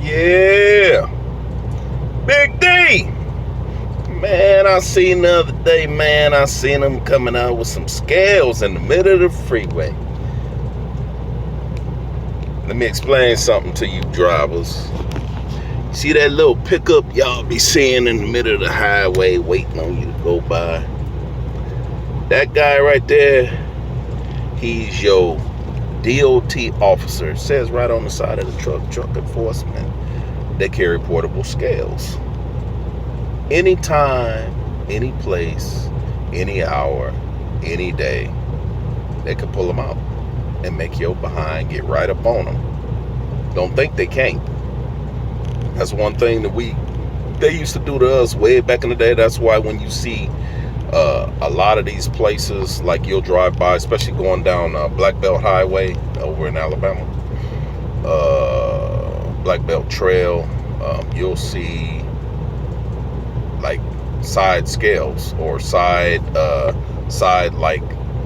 Yeah, Big D. Man, I seen the other day, man, I seen him coming out with some scales in the middle of the freeway. Let me explain something to you drivers. See that little pickup y'all be seeing in the middle of the highway waiting on you to go by? That guy right there, he's your DOT officer. It says right on the side of the truck enforcement. They carry portable scales. Anytime, any place, any hour, any day, they can pull them out and make your behind get right up on them. Don't think they can't. That's one thing that they used to do to us way back in the day. That's why when you see a lot of these places, like you'll drive by, especially going down Black Belt Highway over in Alabama, Black Belt Trail, you'll see like side scales or side like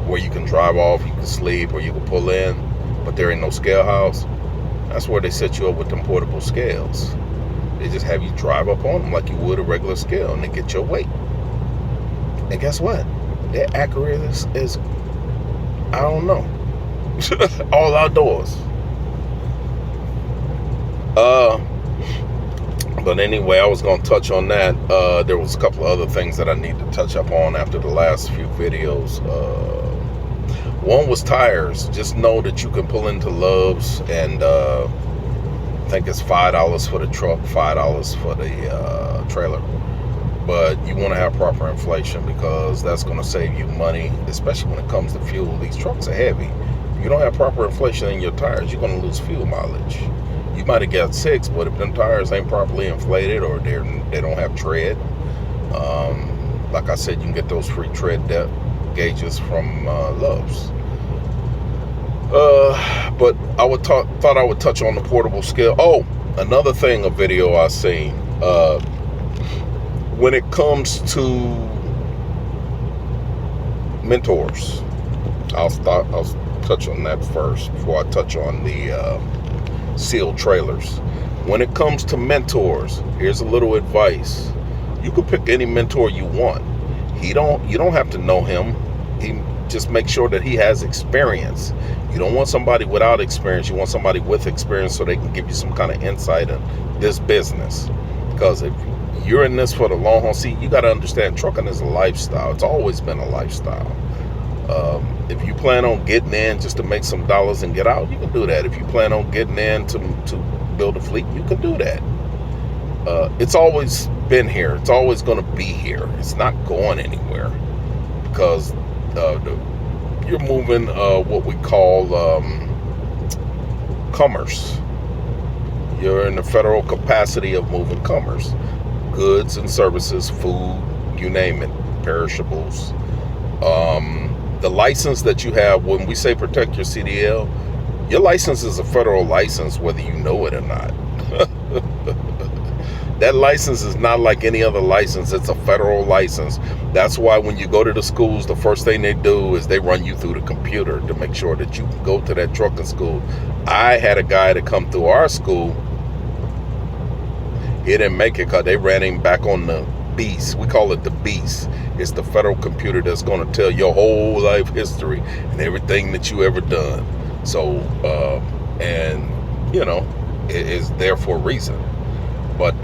where you can drive off, you can sleep, or you can pull in, but there ain't no scale house. That's where they set you up with them portable scales. They just have you drive up on them like you would a regular scale, and they get your weight. And guess what? They're accurate as I don't know. All outdoors. But anyway, I was going to touch on that. There was a couple of other things that I need to touch up on after the last few videos. One was tires. Just know that you can pull into Love's and I think it's $5 for the truck, $5 for the trailer. But you want to have proper inflation because that's going to save you money, especially when it comes to fuel. These trucks are heavy. If you don't have proper inflation in your tires, you're going to lose fuel mileage. You might have got 6, but if them tires ain't properly inflated or they don't have tread, like I said, you can get those free tread depth gauges from Love's. But I thought I would touch on the portable scale. Oh, another thing, a video I seen. When it comes to mentors, I'll touch on that first before I touch on the sealed trailers. When it comes to mentors, here's a little advice. You can pick any mentor you want. You don't have to know him. Just make sure that he has experience. You don't want somebody without experience. You want somebody with experience so they can give you some kind of insight in this business. Because if you're in this for the long haul, see, you got to understand trucking is a lifestyle. It's always been a lifestyle. If you plan on getting in just to make some dollars and get out, you can do that. If you plan on getting in to build a fleet, you can do that. It's always been here. It's always going to be here. It's not going anywhere because you're moving what we call commerce. You're in the federal capacity of moving commerce. Goods and services, food, you name it, perishables. The license that you have, when we say protect your CDL, your license is a federal license whether you know it or not. That license is not like any other license. It's a federal license. That's why when you go to the schools, the first thing they do is they run you through the computer to make sure that you can go to that trucking school. I had a guy to come through our school. He didn't make it because they ran him back on the Beast. We call it the Beast. It's the federal computer that's going to tell your whole life history and everything that you ever done. So, and you know, it is there for a reason. But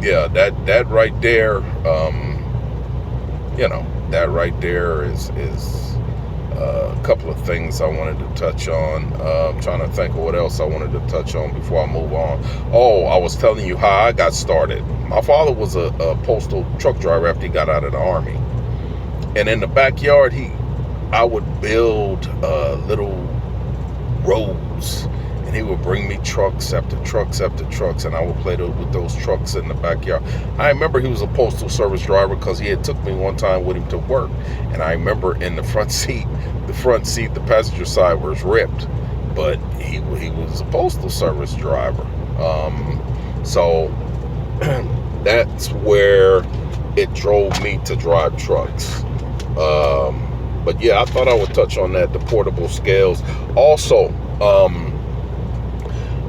yeah, that right there, you know, that right there is a couple of things I wanted to touch on. I'm trying to think of what else I wanted to touch on before I move on. Oh, I was telling you how I got started. My father was a postal truck driver after he got out of the Army. And in the backyard, I would build little roads. And he would bring me trucks after trucks after trucks, and I would play with those trucks in the backyard. I remember he was a postal service driver because he had took me one time with him to work. And I remember in the front seat, the passenger side was ripped. But he was a postal service driver. So that's where it drove me to drive trucks. But yeah, I thought I would touch on that, the portable scales. Also,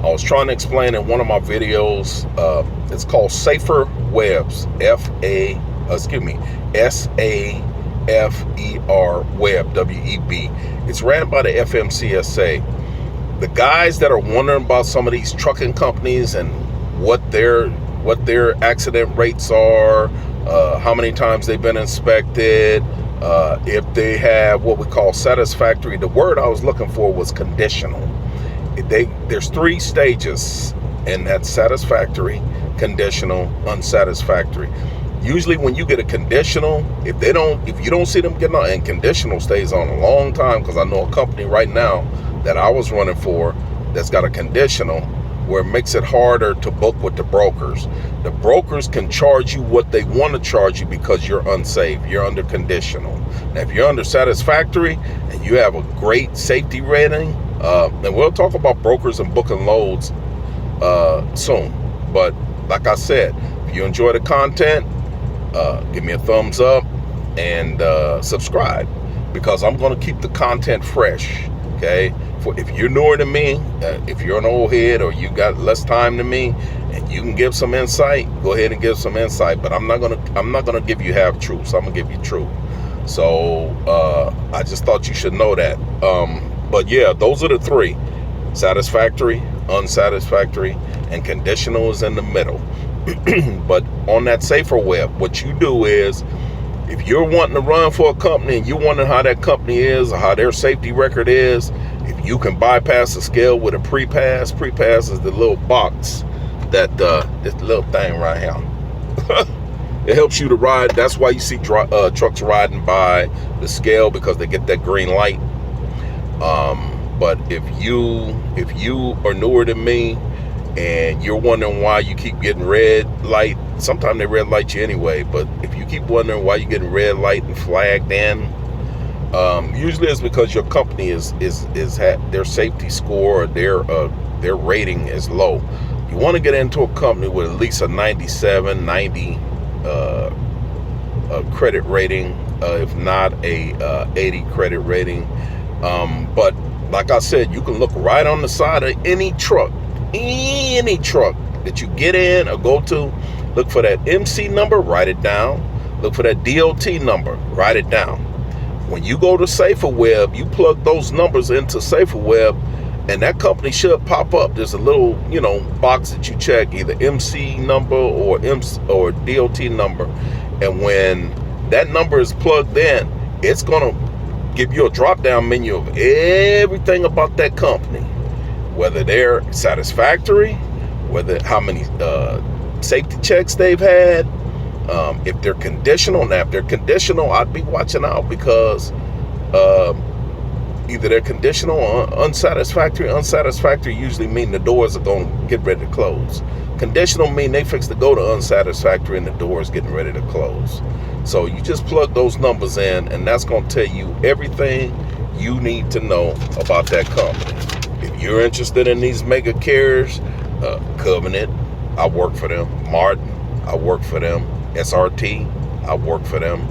I was trying to explain in one of my videos. It's called Safer Webs. SAFER Web, WEB. It's ran by the FMCSA. The guys that are wondering about some of these trucking companies and what their accident rates are, how many times they've been inspected, if they have what we call satisfactory. The word I was looking for was conditional. There's 3 stages, and that's satisfactory, conditional, unsatisfactory. Usually when you get a conditional, if you don't see them getting on, and conditional stays on a long time, because I know a company right now that I was running for that's got a conditional, where it makes it harder to book with the brokers. The brokers can charge you what they want to charge you because you're unsafe. You're under conditional. Now, if you're under satisfactory and you have a great safety rating, and we'll talk about brokers and booking loads soon. But like I said, if you enjoy the content, give me a thumbs up and subscribe, because I'm going to keep the content fresh. Okay, if you're newer than me, if you're an old head or you got less time than me, and you can give some insight, go ahead and give some insight. But I'm not gonna give you half truths. I'm gonna give you truth. So I just thought you should know that. But yeah, those are the 3: satisfactory, unsatisfactory, and conditional is in the middle. But on that Safer Web, what you do is, if you're wanting to run for a company and you're wondering how that company is or how their safety record is, if you can bypass the scale with a pre-pass is the little box that this little thing right here. It helps you to ride. That's why you see trucks riding by the scale, because they get that green light. But if you are newer than me and you're wondering why you keep getting red light, sometimes they red light you anyway, but if you keep wondering why you're getting red light and flagged in, usually it's because your company is their safety score or their rating is low. You want to get into a company with at least a 97, 90 credit rating, if not a 80 credit rating. But like I said, you can look right on the side of any truck that you get in or go to. Look for that MC number, write it down. Look for that DOT number, write it down. When you go to Safer Web, you plug those numbers into Safer Web, and that company should pop up. There's a little, box that you check, either MC number or DOT number. And when that number is plugged in, it's gonna give you a drop-down menu of everything about that company, whether they're satisfactory, how many safety checks they've had, if they're conditional. Now, if they're conditional, I'd be watching out, because either they're conditional or unsatisfactory. Unsatisfactory usually mean the doors are going to get ready to close. Conditional mean they fix to go to unsatisfactory and the door is getting ready to close. So you just plug those numbers in, and that's going to tell you everything you need to know about that company. If you're interested in these mega carriers, Covenant, I work for them. Martin, I work for them. SRT, I work for them.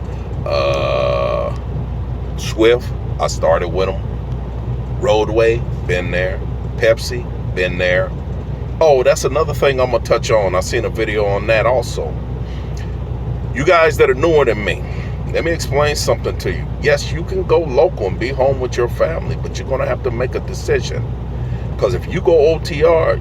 Swift, I started with them. Roadway, been there. Pepsi, been there. Oh, that's another thing I'm going to touch on. I seen a video on that also. You guys that are newer than me, let me explain something to you. Yes, you can go local and be home with your family, but you're going to have to make a decision. Because if you go OTR,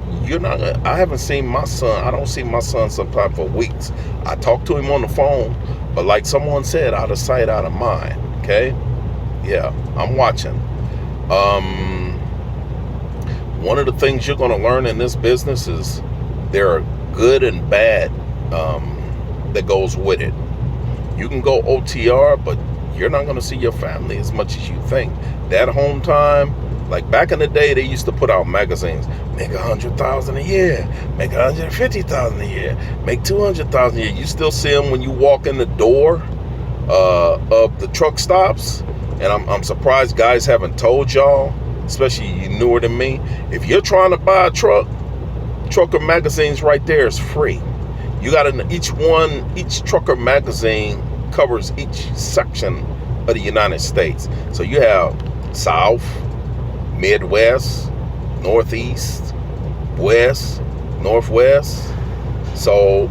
I haven't seen my son. I don't see my son sometime for weeks. I talk to him on the phone, but like someone said, out of sight, out of mind. Okay? Yeah, I'm watching. One of the things you're going to learn in this business is there are good and bad that goes with it. You can go OTR, but you're not going to see your family as much as you think. That home time, like back in the day, they used to put out magazines. Make $100,000 a year. Make $150,000 a year. Make $200,000 a year. You still see them when you walk in the door of the truck stops. And I'm surprised guys haven't told y'all, especially you newer than me. If you're trying to buy a trucker magazines right there is free. You got each trucker magazine covers each section of the United States. So you have South, Midwest, Northeast, west, northwest. So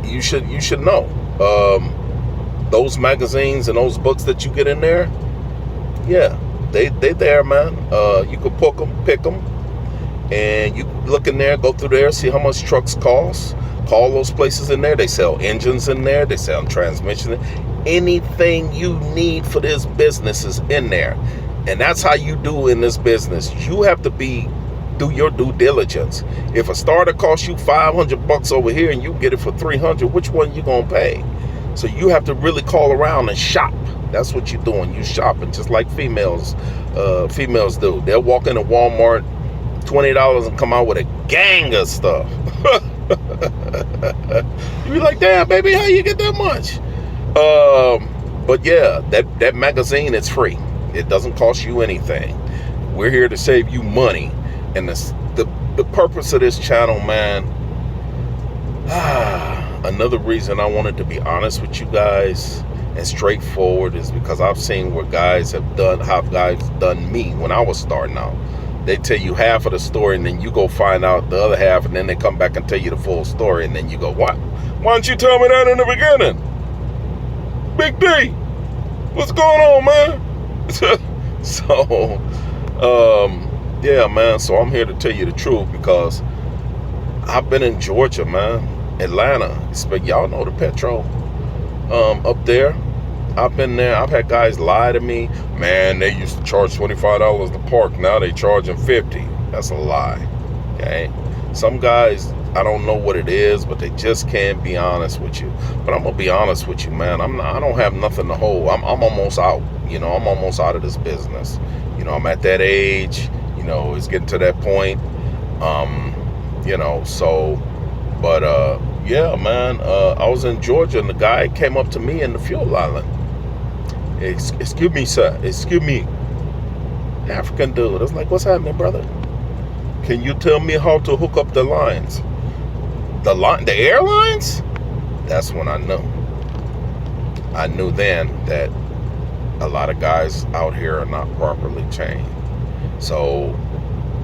you should know. Those magazines and those books that you get in there, yeah, they there, man. You can pick them, and you look in there, go through there, see how much trucks cost. Call those places in there. They sell engines in there. They sell transmission. Anything you need for this business is in there. And that's how you do in this business. You have to do your due diligence. If a starter costs you $500 over here and you get it for $300, which one you gonna pay? So you have to really call around and shop. That's what you're doing. You shopping just like females do. They'll walk into Walmart, $20, and come out with a gang of stuff. You be like, damn, baby, how you get that much? But yeah, that magazine is free. It doesn't cost you anything. We're here to save you money. And the purpose of this channel, man, another reason I wanted to be honest with you guys and straightforward is because I've seen what guys have done, how guys done me when I was starting out. They tell you half of the story, and then you go find out the other half, and then they come back and tell you the full story, and then you go, why don't you tell me that in the beginning? Big D, what's going on, man? So, yeah, man, so I'm here to tell you the truth because I've been in Georgia, man, Atlanta. Y'all know the Petro up there. I've been there. I've had guys lie to me. Man, they used to charge $25 to park. Now they charging $50. That's a lie. Okay. Some guys, I don't know what it is, but they just can't be honest with you. But I'm gonna be honest with you, man. I don't have nothing to hold. I'm almost out. You know, I'm almost out of this business. You know, I'm at that age. You know, it's getting to that point. You know, so, but yeah, man. I was in Georgia, and the guy came up to me in the fuel island. Excuse me, sir. Excuse me. African dude. I was like, what's happening, brother? Can you tell me how to hook up the lines? The airlines? That's when I knew. I knew then that a lot of guys out here are not properly trained. So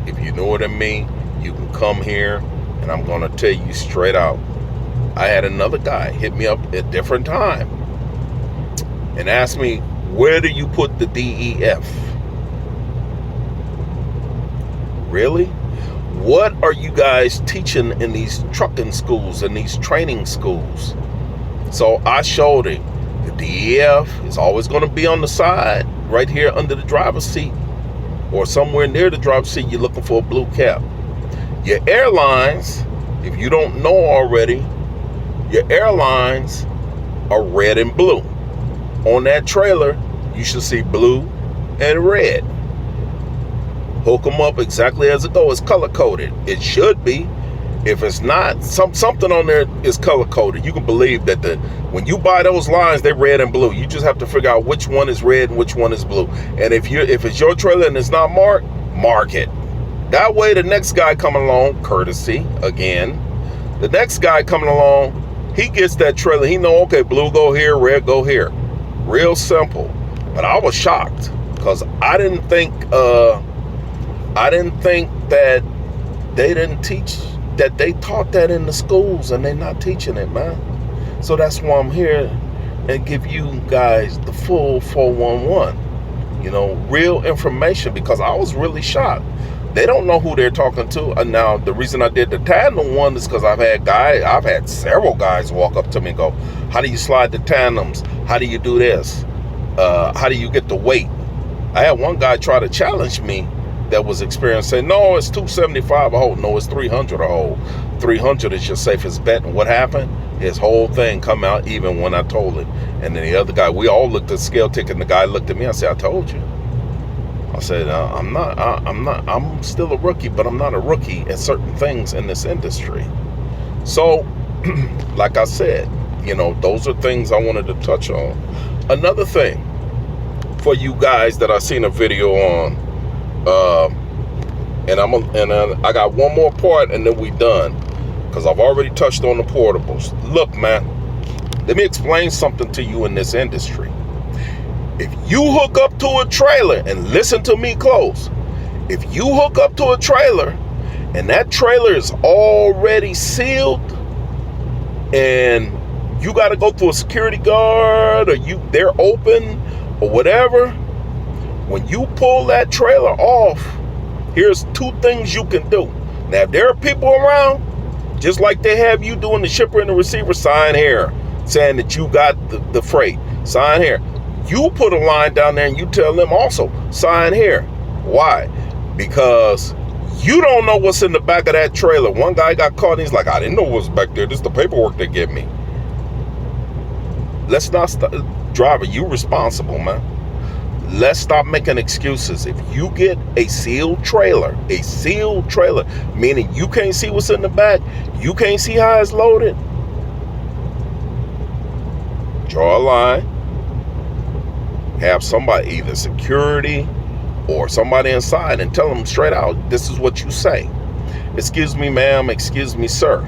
if you know what I mean, you can come here, and I'm going to tell you straight out. I had another guy hit me up at a different time and asked me, where do you put the DEF? Really? What are you guys teaching in these trucking schools and these training schools? So I showed him the DEF is always going to be on the side right here under the driver's seat or somewhere near the driver's seat. You're looking for a blue cap. Your airlines, if you don't know already, your airlines are red and blue. On that trailer, you should see blue and red. Hook them up exactly as it goes. It's color coded. It should be. If it's not, something on there is color coded. You can believe that when you buy those lines, they're red and blue. You just have to figure out which one is red and which one is blue. And if it's your trailer and it's not marked, mark it. That way, the next guy coming along, courtesy again, the next guy coming along, he gets that trailer. He know, okay, blue go here, red go here. Real simple. But I was shocked because I didn't think that they didn't teach, that they taught that in the schools, and they're not teaching it, man. So that's why I'm here and give you guys the full 411, you know, real information, because I was really shocked. They don't know who they're talking to. And now the reason I did the tandem one is because I've had several guys walk up to me and go, how do you slide the tandems? How do you do this? How do you get the weight? I had one guy try to challenge me that was experienced, say, no, it's 275 a hole. No, it's 300 a hole. 300 is your safest bet. And what happened? His whole thing come out even when I told him. And then the other guy, we all looked at the scale ticket, and the guy looked at me. I said, I told you. I said, I'm still a rookie, but I'm not a rookie at certain things in this industry. So, like I said, you know, those are things I wanted to touch on. Another thing for you guys that I seen a video on, and I got one more part and then we done, because I've already touched on the portables. Look, man, let me explain something to you in this industry. If you hook up to a trailer, and listen to me close, if you hook up to a trailer and that trailer is already sealed, and you got to go through a security guard, or they're open or whatever, when you pull that trailer off, here's two things you can do. Now, if there are people around, just like they have you doing the shipper and the receiver, sign here, saying that you got the freight, sign here. You put a line down there and you tell them also, sign here. Why? Because you don't know what's in the back of that trailer. One guy got caught and he's like, I didn't know what was back there. This is the paperwork they give me. Let's not driver, you responsible, man. Let's stop making excuses. If you get a sealed trailer, meaning you can't see what's in the back, you can't see how it's loaded, draw a line, have somebody, either security or somebody inside, and tell them straight out, this is what you say. Excuse me, ma'am, excuse me, sir.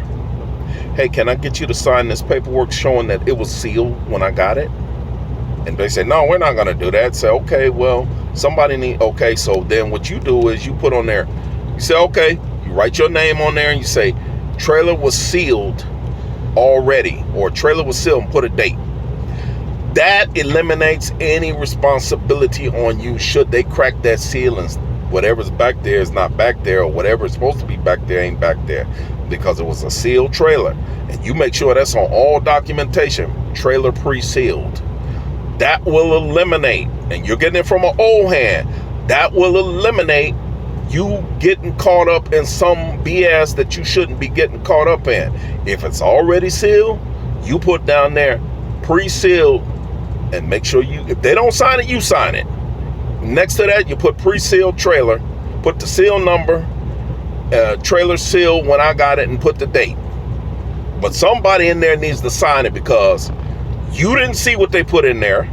Hey, can I get you to sign this paperwork showing that it was sealed when I got it? And they say, no, we're not going to do that. Say, okay, well, okay, so then what you do is you put on there, you say, okay, you write your name on there and you say, trailer was sealed already, or trailer was sealed, and put a date. That eliminates any responsibility on you should they crack that seal and whatever's back there is not back there, or whatever is supposed to be back there ain't back there, because it was a sealed trailer. And you make sure that's on all documentation, trailer pre-sealed. That will eliminate, and you're getting it from an old hand, that will eliminate you getting caught up in some BS that you shouldn't be getting caught up in. If it's already sealed, you put down there pre-sealed, and make sure if they don't sign it, you sign it. Next to that, you put pre-sealed trailer, put the seal number, trailer seal when I got it, and put the date. But somebody in there needs to sign it, because you didn't see what they put in there.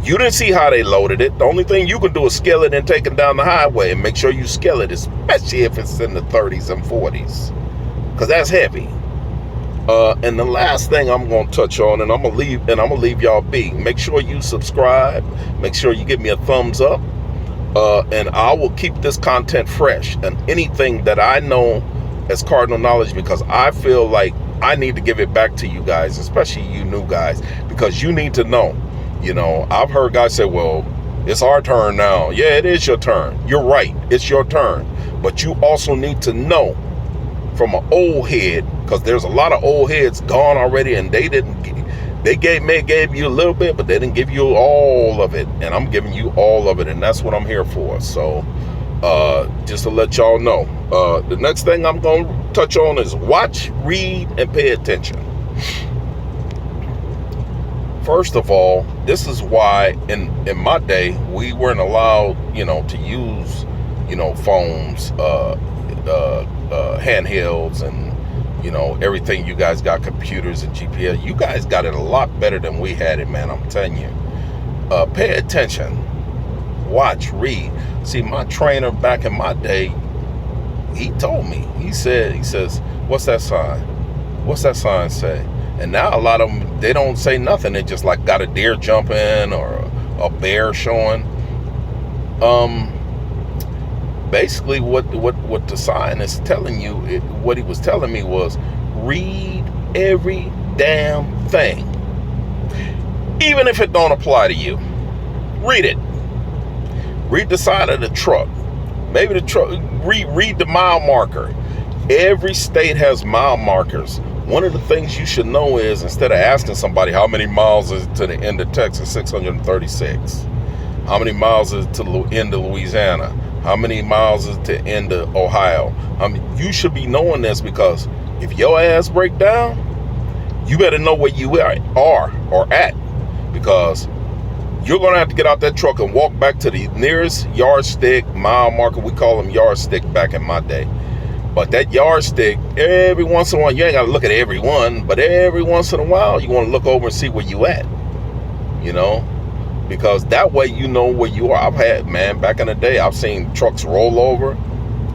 You didn't see how they loaded it. The only thing you can do is scale it and take it down the highway, and make sure you scale it, especially if it's in the 30s and 40s, because that's heavy. And the last thing I'm going to touch on, and I'm going to leave y'all be. Make sure you subscribe. Make sure you give me a thumbs up. And I will keep this content fresh, and anything that I know as Cardinal Knowledge, because I feel like I need to give it back to you guys, especially you new guys, because you need to know. You know, I've heard guys say, well, it's our turn now. Yeah, it is your turn. You're right. It's your turn. But you also need to know from an old head, because there's a lot of old heads gone already, and they gave you a little bit, but they didn't give you all of it, and I'm giving you all of it, and that's what I'm here for. So just to let y'all know, the next thing I'm going to touch on is watch, read, and pay attention. First of all, this is why in my day we weren't allowed, to use, phones, handhelds, and everything. You guys got computers and GPS. You guys got it a lot better than we had it, man. I'm telling you. Pay attention, watch, read. See, my trainer back in my day, he told me, he says, what's that sign? What's that sign say? And now a lot of them, they don't say nothing. They just like got a deer jumping or a bear showing. Basically what the sign is telling you, what he was telling me was, read every damn thing. Even if it don't apply to you, read it. Read the side of the truck. Maybe the truck, read the mile marker. Every state has mile markers. One of the things you should know is, instead of asking somebody how many miles is to the end of Texas, 636. How many miles is to the end of Louisiana? How many miles is to end of Ohio? You should be knowing this, because if your ass break down, you better know where you are or at, because you're going to have to get out that truck and walk back to the nearest yardstick, mile marker. We call them yardstick back in my day. But that yardstick, every once in a while, you ain't got to look at every one, but every once in a while, you want to look over and see where you at, because that way you know where you are. I've had, man, back in the day, I've seen trucks roll over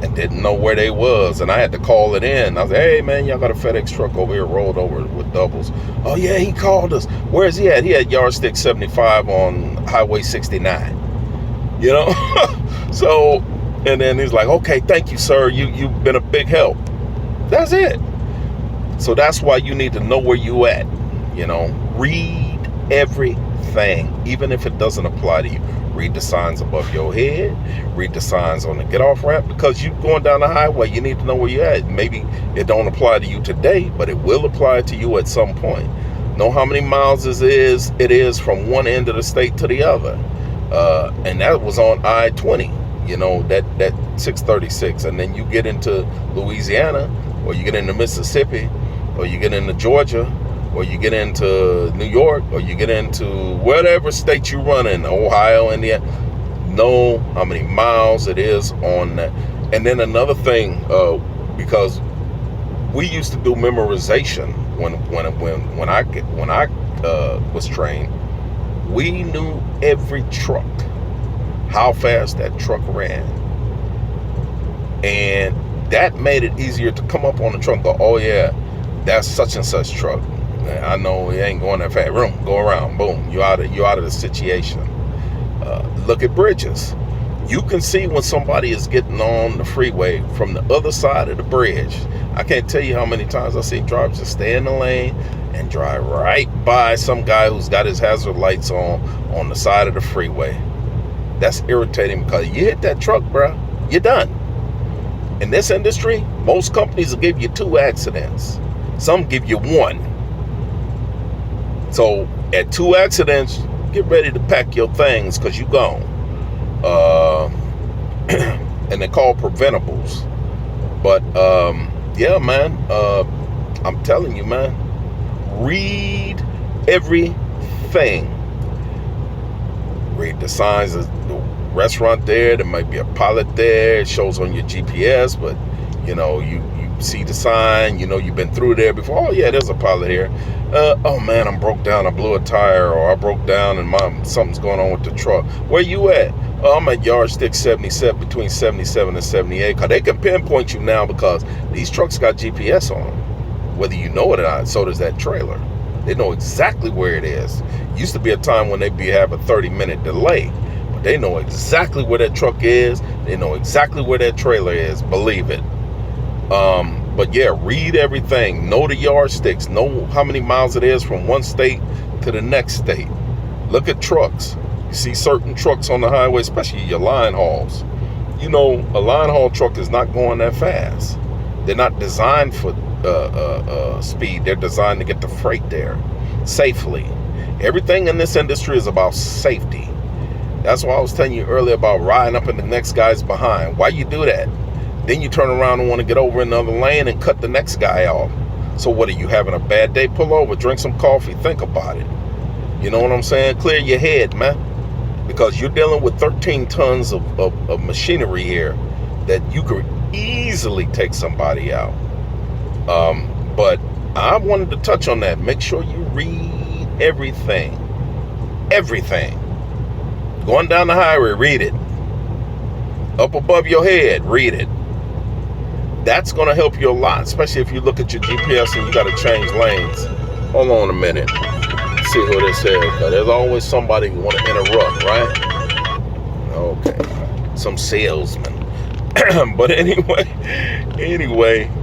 and didn't know where they was, and I had to call it in. I was like, hey, man, y'all got a FedEx truck over here rolled over with doubles. Oh, yeah, he called us. Where's he at? He had yardstick 75 on Highway 69, So And then he's like, okay, thank you, sir. You've been a big help. That's it. So that's why you need to know where you at. Read everything, even if it doesn't apply to you. Read the signs above your head. Read the signs on the get off ramp, because you going down the highway, you need to know where you're at. Maybe it don't apply to you today, but it will apply to you at some point. Know how many miles it is from one end of the state to the other. And that was on I-20, that 636. And then you get into Louisiana, or you get into Mississippi, or you get into Georgia, or you get into New York, or you get into whatever state you run in, Ohio, Indiana. Know how many miles it is on that. And then another thing, because we used to do memorization when I was trained. We knew every truck, how fast that truck ran, and that made it easier to come up on the truck and go, oh yeah, that's such and such truck. I know it ain't going that fast. Go around, boom, you out of the situation. Look at bridges. You can see when somebody is getting on the freeway from the other side of the bridge. I can't tell you how many times I've seen drivers just stay in the lane and drive right by some guy who's got his hazard lights on the side of the freeway. That's irritating, because you hit that truck, bro, you're done. In this industry, most companies will give you 2 accidents. Some give you 1. So at 2 accidents, get ready to pack your things, because you gone. And they're called preventables. But yeah, man, I'm telling you, man, read everything. Read the signs of the restaurant there. There might be a pilot there. It shows on your GPS, but you see the sign. You've been through there before. Oh yeah, there's a pilot here. Oh man, I'm broke down. I blew a tire, or I broke down and something's going on with the truck. Where you at? Oh, I'm at yardstick 77, between 77 and 78. Because they can pinpoint you now, because these trucks got GPS on them, whether you know it or not. So does that trailer. They know exactly where it is. Used to be a time when they'd have a 30-minute delay, but they know exactly where that truck is. They know exactly where that trailer is. Believe it. But yeah, read everything. Know the yardsticks. Know how many miles it is from one state to the next state. Look at trucks. You see certain trucks on the highway, especially your line hauls. A line haul truck is not going that fast. They're not designed for speed. They're designed to get the freight there safely. Everything in this industry is about safety. That's why I was telling you earlier about riding up in the next guy's behind. Why you do that? Then you turn around and want to get over another lane and cut the next guy off. So what, are you having a bad day? Pull over, drink some coffee, think about it. You know what I'm saying? Clear your head, man. Because you're dealing with 13 tons of machinery here that you could easily take somebody out. But I wanted to touch on that. Make sure you read everything. Everything. Going down the highway, read it. Up above your head, read it. That's going to help you a lot, especially if you look at your GPS and you got to change lanes. Hold on a minute. See who this is, because there's always somebody who want to interrupt, right? Okay, some salesman. But anyway,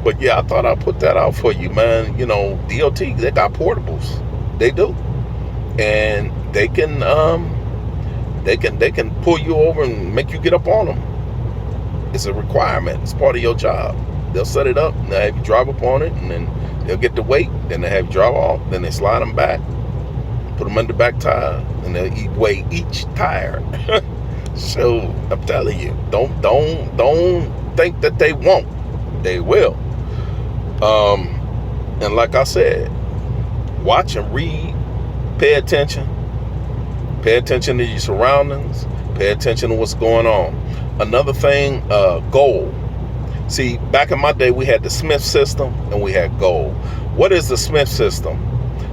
but yeah, I thought I'd put that out for you, man. DOT, they got portables. They do. And they can pull you over and make you get up on them. It's a requirement. It's part of your job. They'll set it up, and they'll have you drive up on it, and then they'll get the weight, then they have you drive off, then they slide them back, put them under the back tire, and they'll weigh each tire. So I'm telling you, don't think that they won't. They will. And like I said, watch and read, pay attention to your surroundings, pay attention to what's going on. Another thing, goal. See, back in my day, we had the Smith system and we had goal. What is the Smith system?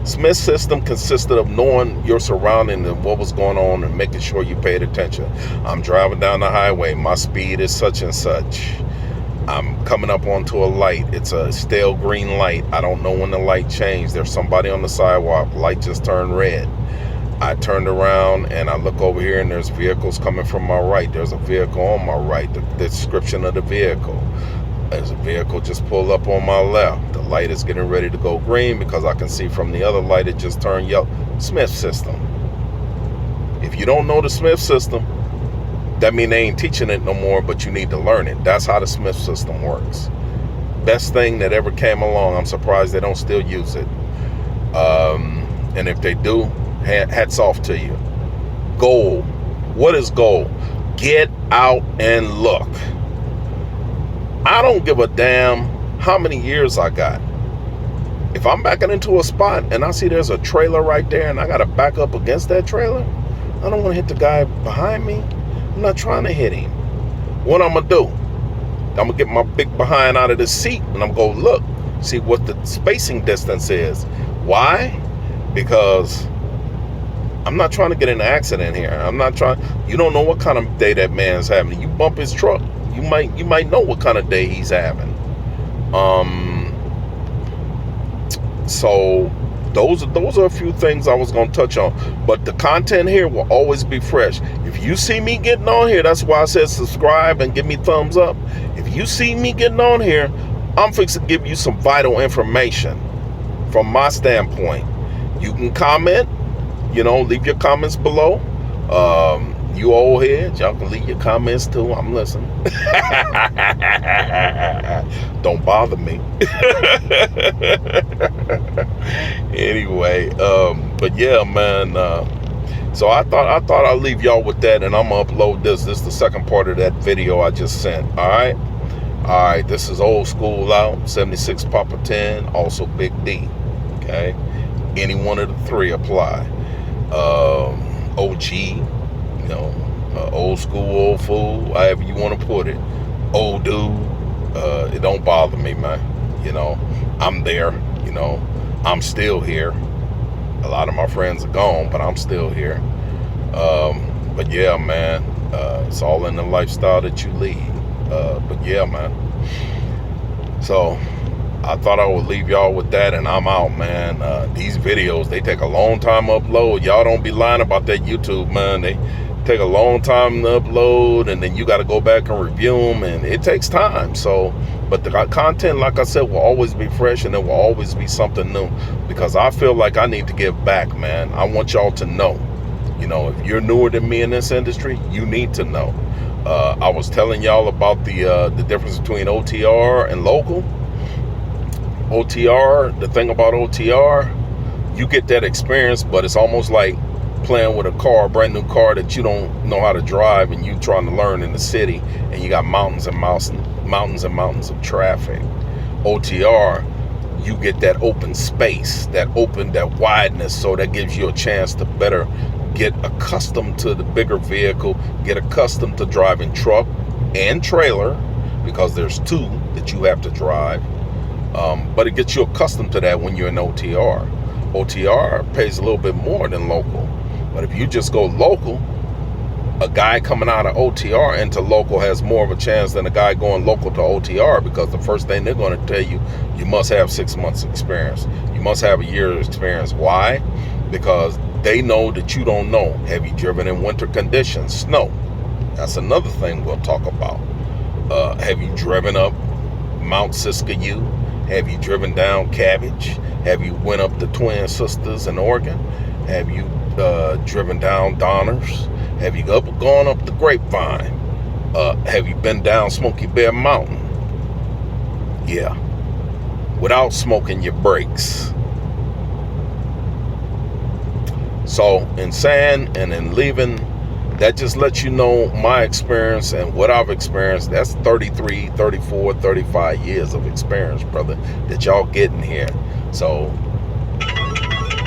Smith system consisted of knowing your surroundings and what was going on and making sure you paid attention. I'm driving down the highway. My speed is such and such. I'm coming up onto a light. It's a stale green light. I don't know when the light changed. There's somebody on the sidewalk. Light just turned red. I turned around and I look over here and there's vehicles coming from my right. There's a vehicle on my right. The description of the vehicle. There's a vehicle just pulled up on my left. The light is getting ready to go green because I can see from the other light it just turned yellow. Smith system. If you don't know the Smith system, that means they ain't teaching it no more, but you need to learn it. That's how the Smith system works. Best thing that ever came along. I'm surprised they don't still use it. And if they do, hats off to you. Goal. What is goal? Get out and look. I don't give a damn how many years I got. If I'm backing into a spot and I see there's a trailer right there and I got to back up against that trailer, I don't want to hit the guy behind me. I'm not trying to hit him. What I'm going to do, I'm going to get my big behind out of the seat and I'm going to look, see what the spacing distance is. Why? Because I'm not trying to get in an accident here. I'm not trying. You don't know what kind of day that man's having. You bump his truck, you might know what kind of day he's having. So those are a few things I was going to touch on, but the content here will always be fresh. If you see me getting on here, that's why I said subscribe and give me thumbs up. If you see me getting on here, I'm fixing to give you some vital information from my standpoint. You can comment, leave your comments below. You old heads, y'all can leave your comments too. I'm listening. Don't bother me. Anyway, but yeah, man. So I thought I'd leave y'all with that, and I'm gonna upload this. This is the second part of that video I just sent. All right. This is Old School Out, 76 Papa 10, also Big D. Okay, any one of the three apply. OG. Old school, old fool, however you want to put it. Old dude, it don't bother me, man. I'm there. I'm still here. A lot of my friends are gone, but I'm still here. But yeah, man, it's all in the lifestyle that you lead. But yeah, man. So I thought I would leave y'all with that, and I'm out, man. These videos, they take a long time to upload. Y'all don't be lying about that YouTube, man. They take a long time to upload, and then you got to go back and review them, and it takes time. So, but the content, like I said, will always be fresh, and there will always be something new, because I feel like I need to give back, man. I want y'all to know, if you're newer than me in this industry, you need to know. I was telling y'all about the difference between OTR and local. OTR, the thing about OTR, you get that experience, but it's almost like playing with a brand new car that you don't know how to drive, and you trying to learn in the city, and you got mountains and mountains of traffic. OTR, you get that open space, that wideness, so that gives you a chance to better get accustomed to the bigger vehicle, get accustomed to driving truck and trailer, because there's two that you have to drive. But it gets you accustomed to that when you're in OTR. OTR pays a little bit more than local. But if you just go local, a guy coming out of OTR into local has more of a chance than a guy going local to OTR, because the first thing they're going to tell you, you must have 6 months experience. You must have a year's experience. Why? Because they know that you don't know. Have you driven in winter conditions? Snow. That's another thing we'll talk about. Have you driven up Mount Siskiyou? Have you driven down Cabbage? Have you went up the Twin Sisters in Oregon? Have you driven down Donners? Have you gone up the Grapevine? Have you been down Smoky Bear Mountain? Yeah. Without smoking your brakes. So in saying and in leaving, that just lets you know my experience and what I've experienced. That's 33, 34, 35 years of experience, brother, that y'all getting here. So,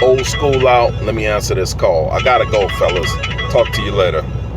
Old School Out. Let me answer this call. I gotta go, fellas. Talk to you later.